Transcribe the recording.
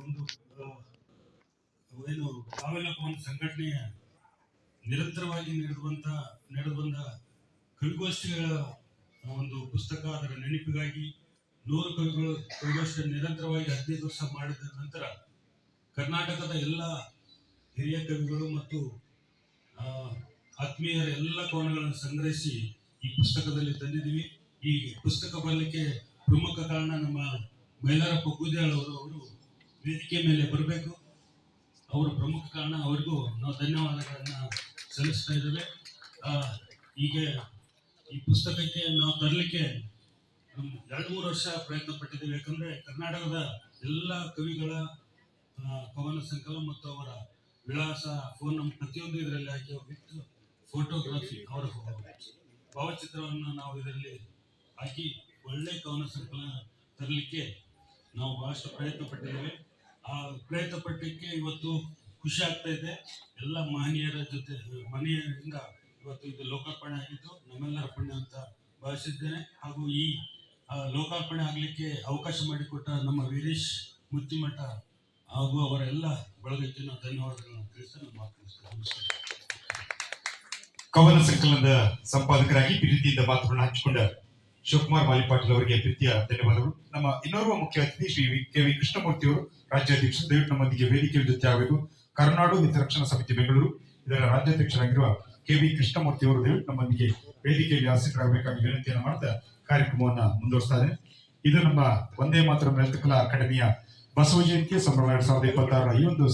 ಒಂದು ಏನು ತಾವೆಲ್ಲಪ್ಪ ಒಂದು ಸಂಘಟನೆಯ ನಿರಂತರವಾಗಿ ನಡೆದು ಬಂದ ಕವಿಗೋಷ್ಠಿಗಳ ಒಂದು ಪುಸ್ತಕ, ಅದರ ನೆನಪಿಗಾಗಿ 100 ಕವಿಗೋಷ್ಠಿ ನಿರಂತರವಾಗಿ 15 ವರ್ಷ ಮಾಡಿದ ನಂತರ ಕರ್ನಾಟಕದ ಎಲ್ಲ ಹಿರಿಯ ಕವಿಗಳು ಮತ್ತು ಆತ್ಮೀಯರ ಎಲ್ಲ ಕವನಗಳನ್ನು ಸಂಗ್ರಹಿಸಿ ಈ ಪುಸ್ತಕದಲ್ಲಿ ತಂದಿದ್ದೀವಿ. ಈ ಪುಸ್ತಕ ಬರಲಿಕ್ಕೆ ಪ್ರಮುಖ ಕಾರಣ ನಮ್ಮ ಮೈಲಾರಪ್ಪ ಗೂದ್ಯಾಳ್ ಅವರು ವೇದಿಕೆ ಮೇಲೆ ಬರಬೇಕು. ಅವರು ಪ್ರಮುಖ ಕಾರಣ. ಅವರಿಗೂ ನಾವು ಧನ್ಯವಾದಗಳನ್ನ ಸಲ್ಲಿಸ್ತಾ ಇದ್ದೇವೆ. ಈಗ ಈ ಪುಸ್ತಕಕ್ಕೆ ನಾವು ತರಲಿಕ್ಕೆ 2-3 ವರ್ಷ ಪ್ರಯತ್ನ ಪಟ್ಟಿದ್ದೇವೆ. ಯಾಕಂದ್ರೆ ಕರ್ನಾಟಕದ ಎಲ್ಲ ಕವಿಗಳ ಕವನ ಸಂಕಲನ ಮತ್ತು ಅವರ ವಿಳಾಸ, ಫೋನ್ ನಂಬರ್ ಪ್ರತಿಯೊಂದು ಇದರಲ್ಲಿ ಹಾಕಿ ವಿತ್ ಫೋಟೋಗ್ರಫಿ, ಅವರ ಭಾವಚಿತ್ರವನ್ನು ನಾವು ಇದರಲ್ಲಿ ಹಾಕಿ ಒಳ್ಳೆ ಕವನ ಸಂಕಲನ ತರಲಿಕ್ಕೆ ನಾವು ಬಹಳಷ್ಟು ಪ್ರಯತ್ನ ಪಟ್ಟಿದ್ದೇವೆ. ಆ ಪ್ರಯತ್ನ ಪಟ್ಟಕ್ಕೆ ಇವತ್ತು ಖುಷಿ ಆಗ್ತಾ ಇದೆ. ಎಲ್ಲ ಮಹನೀಯರ ಜೊತೆ ಮನೆಯಿಂದ ಇವತ್ತು ಇದು ಲೋಕಾರ್ಪಣೆ ಆಗಿದ್ದು ನಮ್ಮೆಲ್ಲರ ಪುಣ್ಯ ಅಂತ ಭಾವಿಸಿದ್ದೇನೆ. ಹಾಗೂ ಈ ಲೋಕಾರ್ಪಣೆ ಆಗಲಿಕ್ಕೆ ಅವಕಾಶ ಮಾಡಿಕೊಟ್ಟ ನಮ್ಮ ವೀರೇಶ್ ಮುತ್ತಿಮಠ ಹಾಗೂ ಅವರ ಎಲ್ಲ ಬಳಗಕ್ಕೆ ನಾವು ಧನ್ಯವಾದಗಳನ್ನು ತಿಳಿಸಿ ನಮ್ಮ ಮಾತನಾಡ್ತೇವೆ. ಕವನ ಸಂಕಲನದ ಸಂಪಾದಕರಾಗಿ ಪ್ರೀತಿಯಿಂದ ಮಾತುಗಳನ್ನು ಹಂಚಿಕೊಂಡ ಶಿವಕುಮಾರ್ ಮಾಲಿಪಾಟೀಲ್ ಅವರಿಗೆ ಪ್ರೀತಿಯ ಧನ್ಯವಾದಗಳು. ನಮ್ಮ ಇನ್ನೋರ್ವ ಮುಖ್ಯ ಅತಿಥಿ ಶ್ರೀ ಕೆ.ವಿ. ಕೃಷ್ಣಮೂರ್ತಿ ಅವರು, ರಾಜ್ಯಾಧ್ಯಕ್ಷರು, ದಯವಿಟ್ಟು ನಮ್ಮೊಂದಿಗೆ ವೇದಿಕೆಯ ಜೊತೆ ಆಗಬೇಕು. ಕರುನಾಡು ಹಿತರಕ್ಷಣಾ ಸಮಿತಿ ಬೆಂಗಳೂರು ಇದರ ರಾಜ್ಯಾಧ್ಯಕ್ಷರಾಗಿರುವ ಕೆ.ವಿ. ಕೃಷ್ಣಮೂರ್ತಿ ಅವರು ದಯವಿಟ್ಟು ನಮ್ಮೊಂದಿಗೆ ವೇದಿಕೆಯಲ್ಲಿ ಆಸೀನರಾಗಬೇಕಾಗಿ ವಿನಂತಿಯನ್ನು ಮಾಡ್ತಾ ಕಾರ್ಯಕ್ರಮವನ್ನು ಮುಂದುವರಿಸ್ತಾ ಇದೆ. ಇದು ನಮ್ಮ ವಂದೇ ಮಾತರಂ ಲಲಿತ ಕಲಾ ಅಕಾಡೆಮಿಯ ಬಸವ ಜಯಂತಿ ಸಂಭ್ರಮ 2026 ಈ ಒಂದು